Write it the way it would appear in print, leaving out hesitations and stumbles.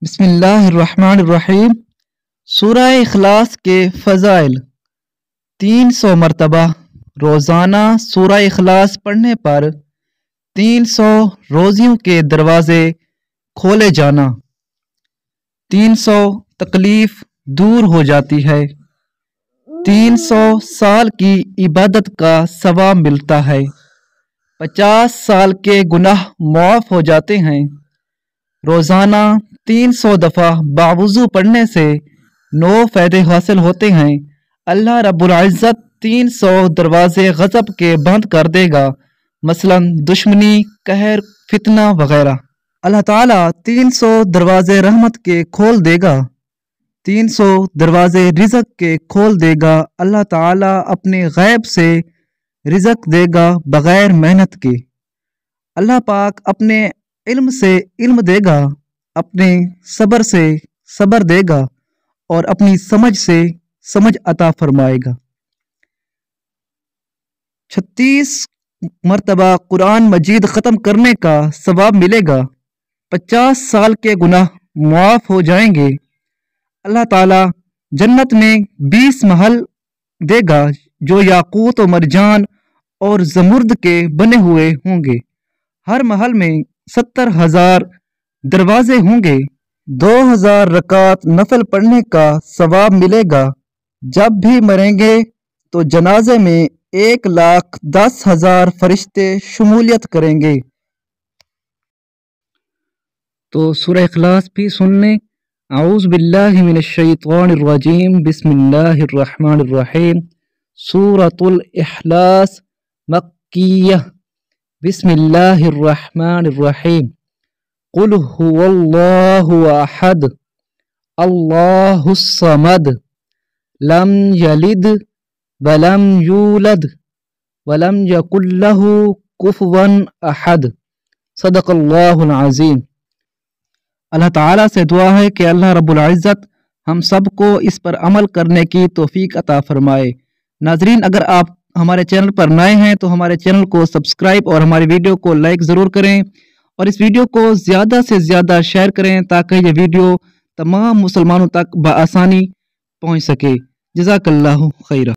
بسم اللہ الرحمن الرحیم۔ سورہ اخلاص کے فضائل 300 مرتبہ روزانہ سورہ اخلاص پڑھنے پر 300 روزیوں کے دروازے کھولے جانا، 300 تکلیف دور ہو جاتی ہے، 300 سال کی عبادت کا ثواب ملتا ہے، 50 سال کے گناہ معاف ہو جاتے ہیں۔ روزانہ 300 دفعہ باوضو پڑھنے سے 9 فائدے حاصل ہوتے ہیں۔ اللہ رب العزت 300 دروازے غضب کے بند کر دے گا، مثلا دشمنی، قہر، فتنہ وغیرہ۔ اللہ تعالیٰ 300 دروازے رحمت کے کھول دے گا، 300 دروازے رزق کے کھول دے گا۔ اللہ تعالیٰ اپنے غیب سے رزق دے گا بغیر محنت کے۔ اللہ پاک اپنے علم سے علم دے گا، اپنے صبر سے صبر دے گا، اور اپنی سمجھ سے سمجھ عطا فرمائے گا۔ 36 مرتبہ قرآن مجید ختم کرنے کا ثواب ملے گا، 50 سال کے گناہ معاف ہو جائیں گے۔ اللہ تعالیٰ جنت میں 20 محل دے گا جو یاقوت و مرجان اور زمرد کے بنے ہوئے ہوں گے۔ ہر محل میں 70,000 دروازے ہوں گے۔ 2000 رکعت نفل پڑھنے کا ثواب ملے گا۔ جب بھی مریں گے تو جنازے میں 1,10,000 فرشتے شمولیت کریں گے۔ تو سورہ اخلاص بھی سن لیں۔ اعوذ باللہ من الشیطان الرجیم، بسم اللہ الرحمن الرحیم۔ سورۃ الاخلاص مکیہ۔ بسم اللہ الرحمن الرحیم۔ قل هو اللہ احد اللہ الصمد لم یلد ولم یولد ولم یکن لہ کفوا احد۔ صدق اللہ العظیم۔ اللہ تعالیٰ سے دعا ہے کہ اللہ رب العزت ہم سب کو اس پر عمل کرنے کی توفیق عطا فرمائے۔ ناظرین، اگر آپ ہمارے چینل پر نئے ہیں تو ہمارے چینل کو سبسکرائب اور ہماری ویڈیو کو لائک ضرور کریں، اور اس ویڈیو کو زیادہ سے زیادہ شیئر کریں تاکہ یہ ویڈیو تمام مسلمانوں تک بآسانی پہنچ سکے۔ جزاک اللہ خیرہ۔